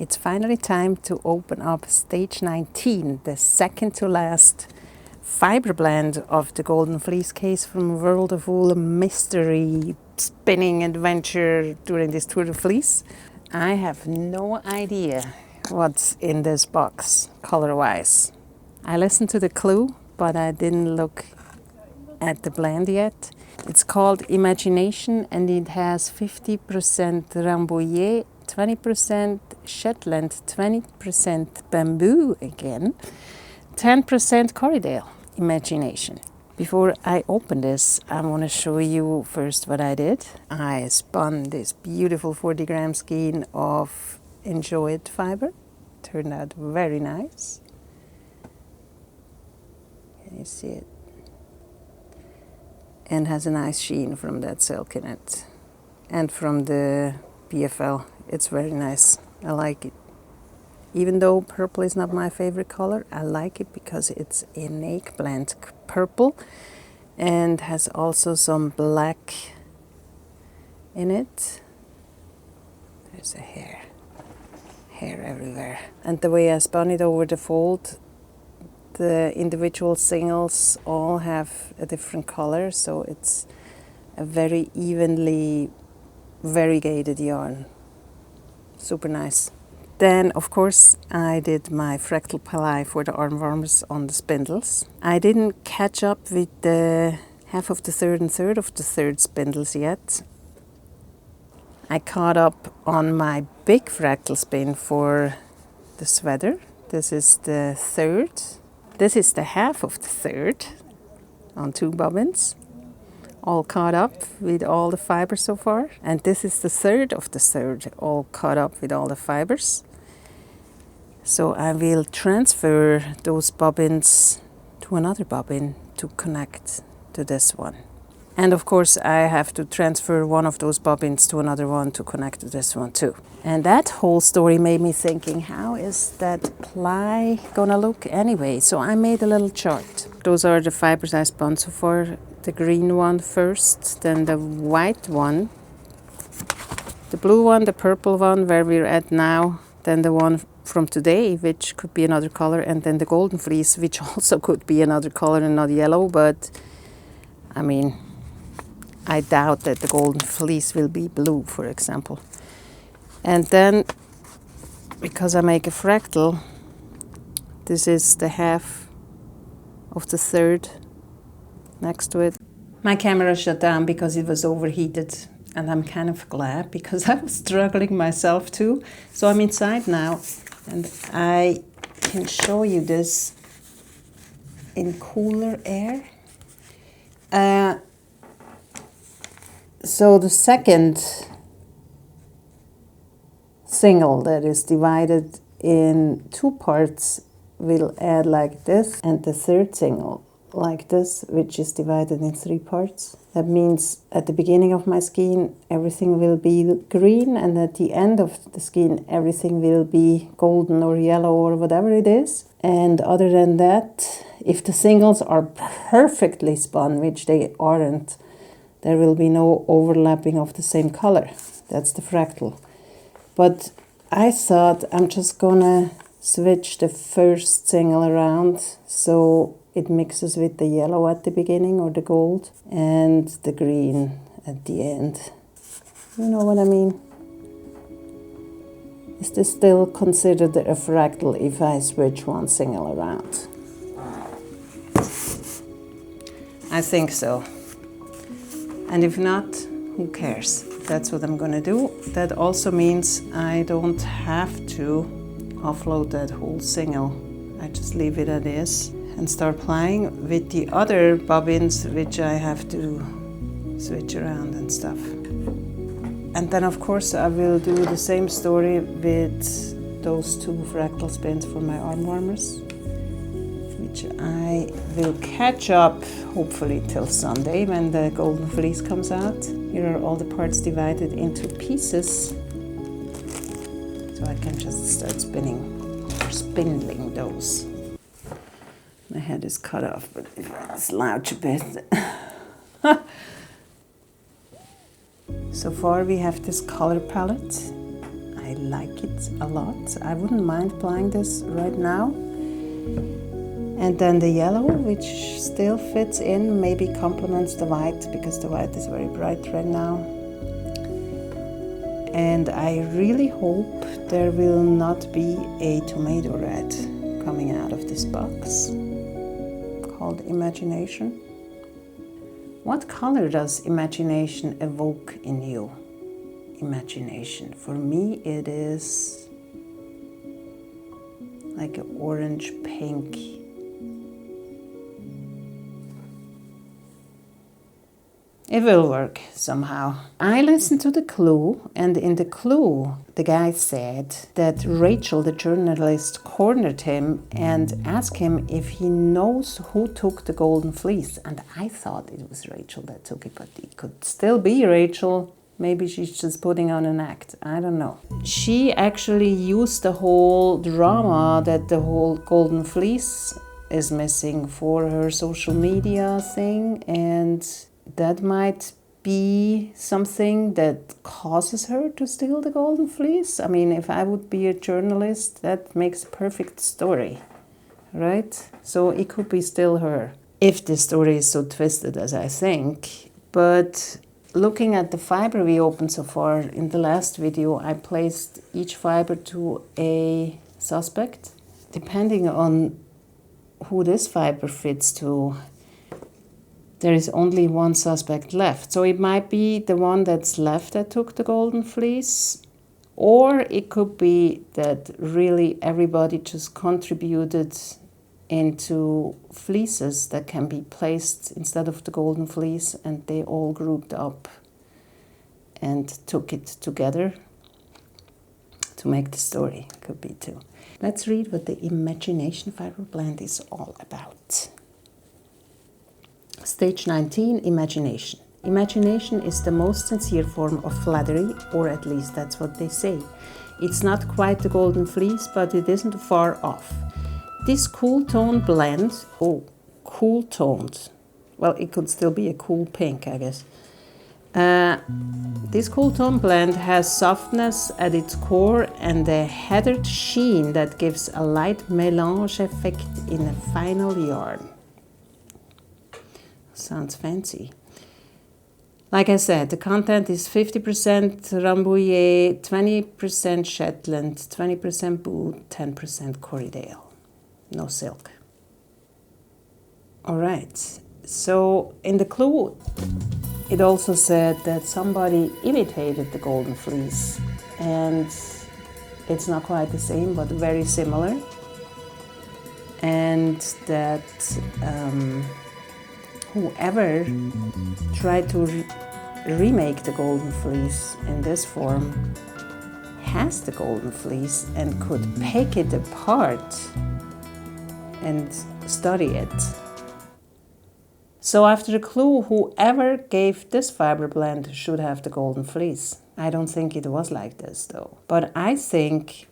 it's finally time to open up stage 19, the second to last fiber blend of the Golden Fleece case from World of Wool mystery spinning adventure during this Tour de Fleece. I have no idea what's in this box color-wise. I listened to the clue, but I didn't look at the blend yet. It's called Imitation and it has 50% Rambouillet, 20% Shetland, 20% bamboo again, 10% Corriedale. Imitation. Before I open this, I want to show you first what I did. I spun this beautiful 40 gram skein of Enjoy It fiber. Turned out very nice. Can you see it? And has a nice sheen from that silk in it. And from the PFL. It's very nice. I like it. Even though purple is not my favorite color, I like it because it's a naked blend purple and has also some black in it. There's a hair everywhere. And the way I spun it over the fold, the individual singles all have a different color, so it's a very evenly variegated yarn. Super nice. Then, of course, I did my fractal plied for the arm warmers on the spindles. I didn't catch up with the half of the third and third of the third spindles yet. I caught up on my big fractal spin for the sweater. This is the third. This is the half of the third on 2 bobbins. All caught up with all the fibers so far. And this is the third of the third, all caught up with all the fibers. So I will transfer those bobbins to another bobbin to connect to this one. And of course I have to transfer one of those bobbins to another one to connect to this one too. And that whole story made me thinking, how is that ply gonna look anyway? So I made a little chart. Those are the fibers I spun so far. The green one first, then the white one, the blue one, the purple one where we're at now, then the one from today, which could be another color, and then the Golden Fleece, which also could be another color and not yellow, but I mean, I doubt that the Golden Fleece will be blue, for example. And then, because I make a fractal, this is the half of the third next to it. My camera shut down because it was overheated, and I'm kind of glad because I was struggling myself too. So I'm inside now, and I can show you this in cooler air. So the second single that is divided in 2 parts will add like this, and the third single like this, which is divided in 3 parts. That means at the beginning of my skein everything will be green, and at the end of the skein everything will be golden or yellow or whatever it is. And other than that, if the singles are perfectly spun, which they aren't, there will be no overlapping of the same color. That's the fractal. But I thought I'm just gonna switch the first single around so it mixes with the yellow at the beginning or the gold and the green at the end. You know what I mean? Is this still considered a fractal if I switch one single around? I think so. And if not, who cares? That's what I'm gonna do. That also means I don't have to offload that whole single. I just leave it as is and start plying with the other bobbins, which I have to switch around and stuff. And then of course I will do the same story with those 2 fractal spins for my arm warmers, which I will catch up hopefully till Sunday when the Golden Fleece comes out. Here are all the parts divided into pieces, so I can just start spinning or spindling those. My head is cut off, but if I slouch a bit. So far we have this color palette. I like it a lot. I wouldn't mind applying this right now. And then the yellow, which still fits in, maybe complements the white, because the white is very bright right now. And I really hope there will not be a tomato red coming out of this box called Imagination. What color does Imagination evoke in you? Imagination. For me, it is like an orange pink. It will work somehow. I listened to the clue, and in the clue, the guy said that Rachel, the journalist, cornered him and asked him if he knows who took the Golden Fleece. And I thought it was Rachel that took it, but it could still be Rachel. Maybe she's just putting on an act. I don't know. She actually used the whole drama that the whole Golden Fleece is missing for her social media thing, and that might be something that causes her to steal the Golden Fleece. I mean, if I would be a journalist, that makes a perfect story, right? So it could be still her, if the story is so twisted as I think. But looking at the fiber we opened so far, in the last video, I placed each fiber to a suspect. Depending on who this fiber fits to, there is only one suspect left. So it might be the one that's left that took the Golden Fleece, or it could be that really everybody just contributed into fleeces that can be placed instead of the Golden Fleece, and they all grouped up and took it together to make the story. Could be too. Let's read what the Imagination fiber blend is all about. Stage 19, Imagination. Imagination is the most sincere form of flattery, or at least that's what they say. It's not quite the Golden Fleece, but it isn't far off. This cool tone blend, cool toned. Well, it could still be a cool pink, I guess. This cool tone blend has softness at its core and a heathered sheen that gives a light mélange effect in a final yarn. Sounds fancy. Like I said, the content is 50% Rambouillet, 20% Shetland, 20% boot, 10% Corriedale. No silk. All right. So in the clue, it also said that somebody imitated the Golden Fleece, and it's not quite the same, but very similar. And that whoever tried to remake the Golden Fleece in this form has the Golden Fleece and could pick it apart and study it. So after the clue, whoever gave this fiber blend should have the Golden Fleece. I don't think it was like this though. But I think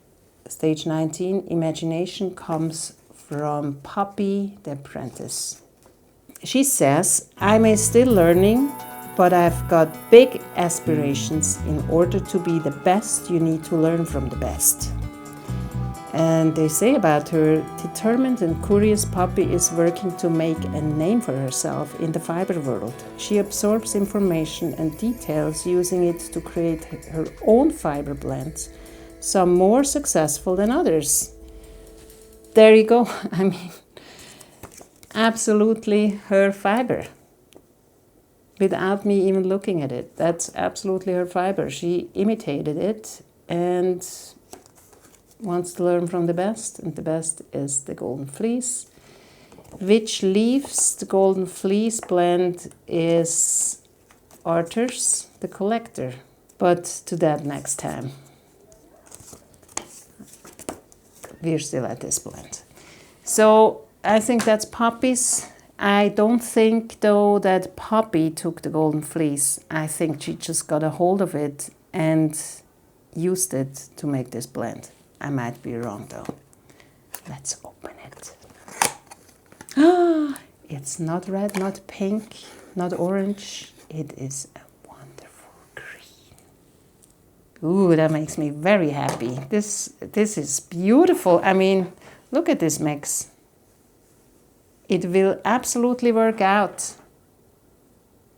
stage 19, Imagination, comes from Poppy, the apprentice. She says, I'm still learning, but I've got big aspirations. In order to be the best, you need to learn from the best. And they say about her, determined and curious Poppy is working to make a name for herself in the fiber world. She absorbs information and details, using it to create her own fiber blends, some more successful than others. There you go. I mean, absolutely her fiber. Without me even looking at it. That's absolutely her fiber. She imitated it and wants to learn from the best, and the best is the Golden Fleece, which leaves the Golden Fleece blend is Arthur's, the collector. But to that next time. We're still at this blend. So I think that's Poppy's. I don't think though that Poppy took the Golden Fleece. I think she just got a hold of it and used it to make this blend. I might be wrong though. Let's open it. Ah, it's not red, not pink, not orange. It is a wonderful green. Ooh, that makes me very happy. This is beautiful. I mean, look at this mix. It will absolutely work out.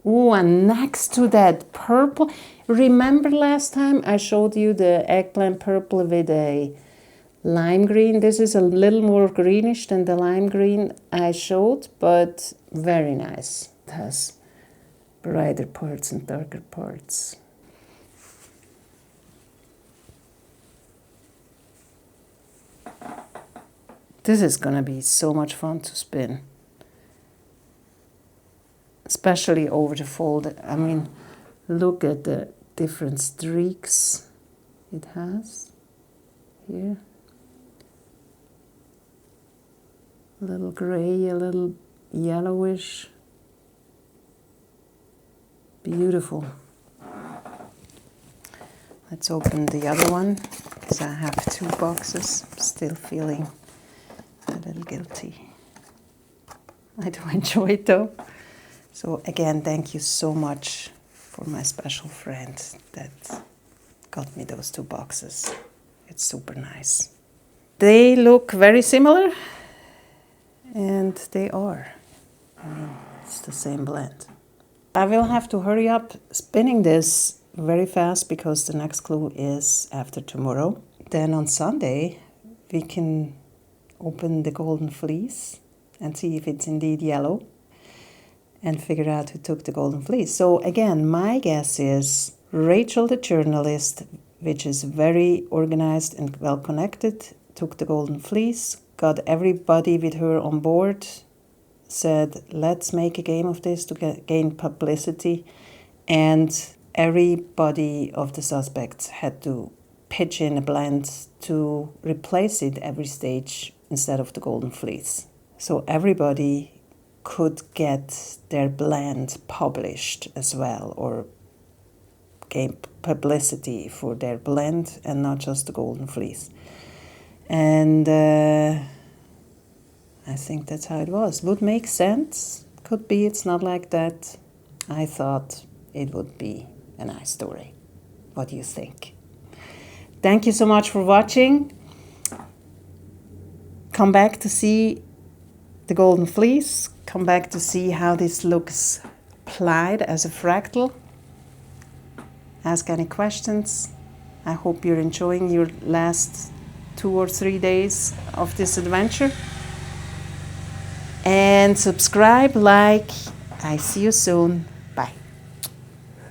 Ooh, and next to that purple, remember last time I showed you the eggplant purple with a lime green? This is a little more greenish than the lime green I showed, but very nice. It has brighter parts and darker parts. This is gonna be so much fun to spin. Especially over the fold. I mean, look at the different streaks it has here. A little gray, a little yellowish. Beautiful. Let's open the other one, because I have 2 boxes. Still feeling a little guilty. I do enjoy it though. So again, thank you so much for my special friend that got me those 2 boxes. It's super nice. They look very similar, and they are. I mean, it's the same blend. I will have to hurry up spinning this very fast because the next clue is after tomorrow. Then on Sunday, we can open the Golden Fleece and see if it's indeed yellow and figure out who took the Golden Fleece. So again, my guess is Rachel, the journalist, which is very organized and well connected, took the Golden Fleece, got everybody with her on board, said, let's make a game of this to gain publicity, and everybody of the suspects had to pitch in a blend to replace it every stage instead of the Golden Fleece. So everybody could get their blend published as well, or gain publicity for their blend and not just the Golden Fleece. And I think that's how it was. Would make sense. Could be it's not like that. I thought it would be a nice story. What do you think? Thank you so much for watching. Come back to see the Golden Fleece. Come back to see how this looks plied as a fractal. Ask any questions. I hope you're enjoying your last 2 or 3 days of this adventure. And subscribe, like. I see you soon.